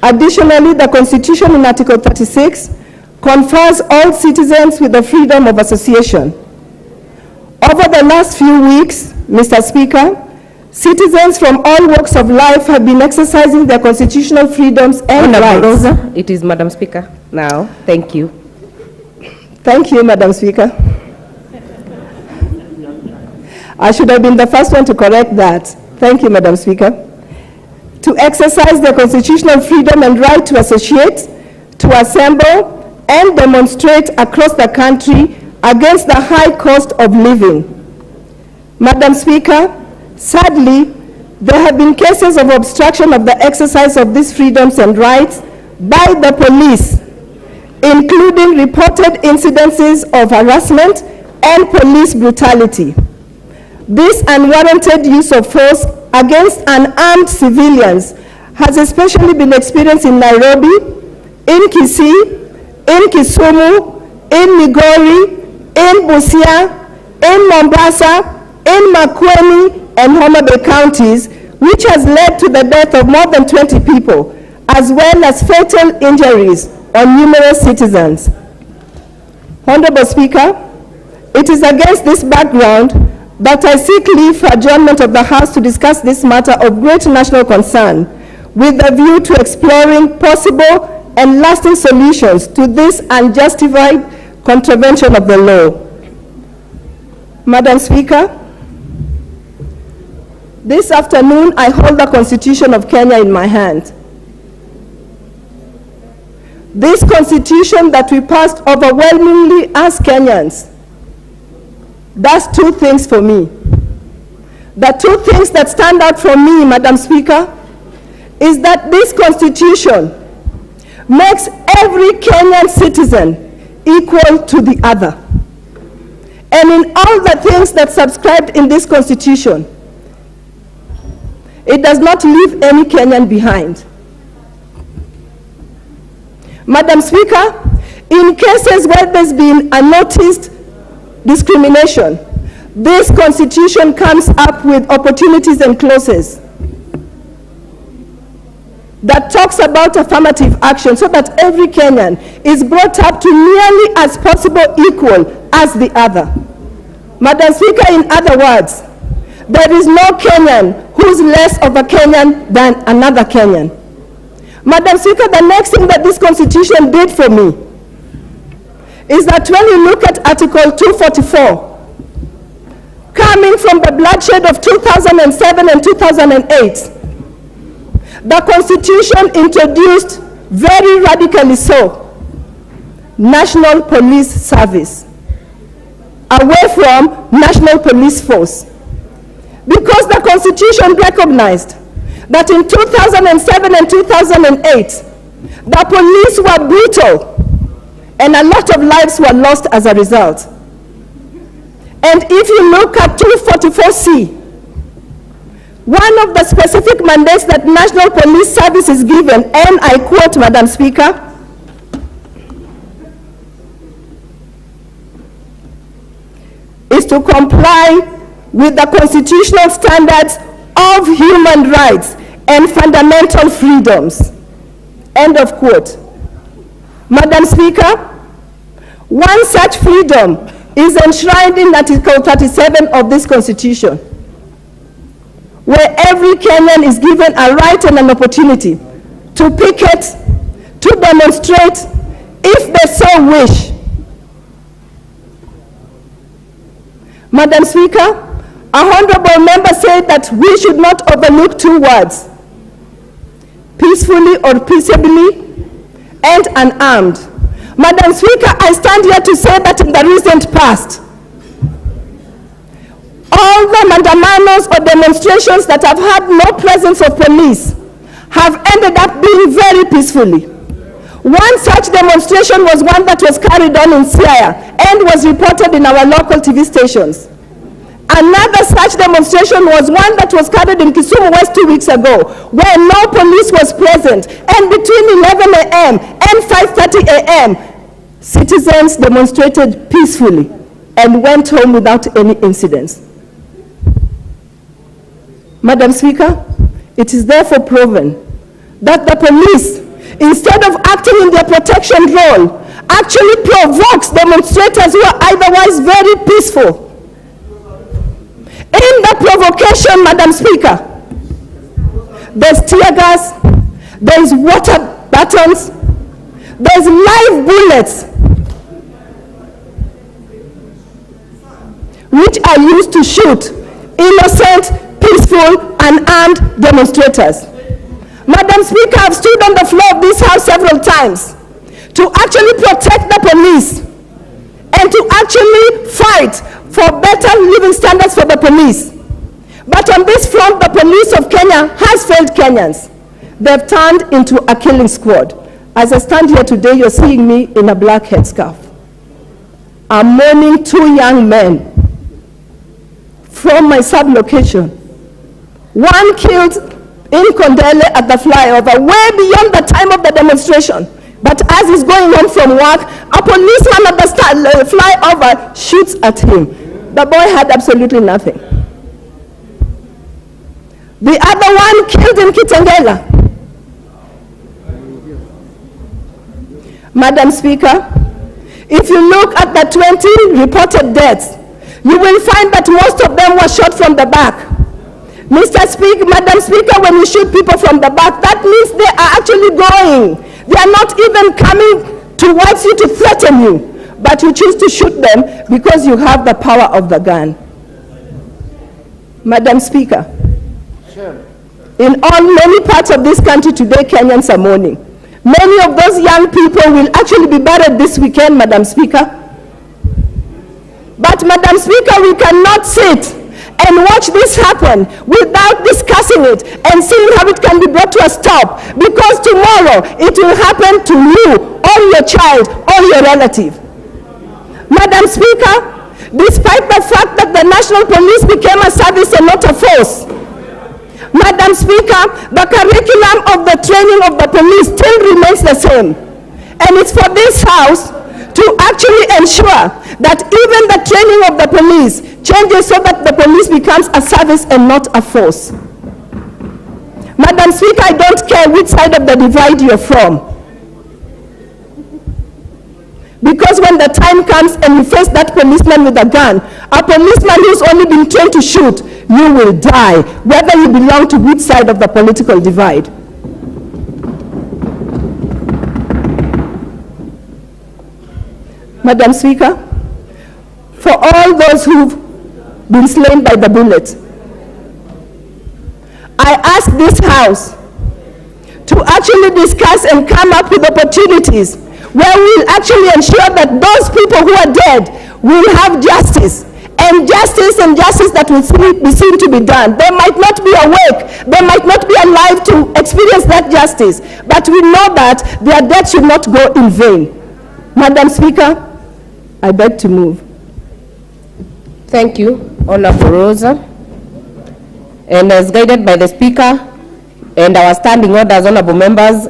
Additionally, the Constitution in Article 36 confers all citizens with the freedom of association. Over the last few weeks, Mr. Speaker, citizens from all walks of life have been exercising their constitutional freedoms and rights. Rozah, it is Madam Speaker now. Thank you. Thank you, Madam Speaker. I should have been the first one to correct that. Thank you, Madam Speaker. To exercise their constitutional freedom and right to associate, to assemble, and demonstrate across the country against the high cost of living. Madam Speaker, sadly, there have been cases of obstruction of the exercise of these freedoms and rights by the police, including reported incidences of harassment and police brutality. This unwarranted use of force against unarmed civilians has especially been experienced in Nairobi, in Kisii, in Kisumu, in Migori, in Busia, in Mombasa, in Makwiny, and Homa Bay counties, which has led to the death of more than 20 people, as well as fatal injuries on numerous citizens. Honorable Speaker, it is against this background that I seek leave for adjournment of the House to discuss this matter of great national concern, with a view to exploring possible and lasting solutions to this unjustified contravention of the law. Madam Speaker, this afternoon I hold the Constitution of Kenya in my hand. This Constitution that we passed overwhelmingly as Kenyans does two things for me. The two things that stand out for me, Madam Speaker, is that this Constitution makes every Kenyan citizen equal to the other. And in all the things that subscribed in this Constitution, it does not leave any Kenyan behind. Madam Speaker, in cases where there's been unnoticed discrimination, this Constitution comes up with opportunities and clauses that talks about affirmative action so that every Kenyan is brought up to nearly as possible equal as the other. Madam Speaker, in other words, there is no Kenyan who's less of a Kenyan than another Kenyan. Madam Speaker, the next thing that this Constitution did for me is that when you look at Article 244, coming from the bloodshed of 2007 and 2008, the Constitution introduced, very radically so, National Police Service away from National Police Force. Because the Constitution recognized that in 2007 and 2008, the police were brutal and a lot of lives were lost as a result. And if you look at 244C, one of the specific mandates that National Police Service is given, and I quote, Madam Speaker, is to comply with the constitutional standards of human rights and fundamental freedoms. End of quote. Madam Speaker, one such freedom is enshrined in Article 37 of this Constitution, where every Kenyan is given a right and an opportunity to picket, to demonstrate, if they so wish. Madam Speaker, a honorable member said that we should not overlook two words: peacefully or peaceably, and unarmed. Madam Speaker, I stand here to say that in the recent past, all the mandamanos or demonstrations that have had no presence of police have ended up being very peacefully. One such demonstration was one that was carried on in Siaya and was reported in our local TV stations. Another such demonstration was one that was carried in Kisumu West 2 weeks ago, where no police was present, and between 11 a.m. and 5:30 a.m., citizens demonstrated peacefully and went home without any incidents. Madam Speaker, it is therefore proven that the police instead of acting in their protection role, actually provokes demonstrators who are otherwise very peaceful. In the provocation, Madam Speaker, there's tear gas, there's water batons, there's live bullets, which are used to shoot innocent, peaceful, and armed demonstrators. Madam Speaker, I've stood on the floor of this House several times to actually protect the police and to actually fight for better living standards for the police. But on this front, the police of Kenya has failed Kenyans. They've turned into a killing squad. As I stand here today, you're seeing me in a black headscarf. I'm mourning 2 young men from my sub-location. One killed in Kondele at the flyover, way beyond the time of the demonstration. But as he's going home from work, a policeman at the flyover shoots at him. The boy had absolutely nothing. The other one killed in Kitengela. Madam Speaker, if you look at the 20 reported deaths, you will find that most of them were shot from the back. Madam Speaker, when you shoot people from the back, that means they are actually going. They are not even coming towards you to threaten you, but you choose to shoot them because you have the power of the gun. Madam Speaker, in many parts of this country today, Kenyans are mourning. Many of those young people will actually be buried this weekend, Madam Speaker. But Madam Speaker, we cannot sit and watch this happen without discussing it and seeing how it can be brought to a stop, because tomorrow it will happen to you or your child or your relative. Madam Speaker, despite the fact that the National Police became a service and not a force, Madam Speaker, the curriculum of the training of the police still remains the same. And it's for this House to actually ensure that even the training of the police changes so that the police becomes a service and not a force. Madam Speaker, I don't care which side of the divide you're from. Because when the time comes and you face that policeman with a gun, a policeman who's only been trained to shoot, you will die, whether you belong to which side of the political divide. Madam Speaker, for all those who've been slain by the bullet, I ask this House to actually discuss and come up with opportunities where we'll actually ensure that those people who are dead will have justice, and justice that will be seen to be done. They might not be awake, they might not be alive to experience that justice, but we know that their death should not go in vain. Madam Speaker, I beg to move. Thank you, Honorable Rozah. And as guided by the Speaker and our standing orders, honorable members,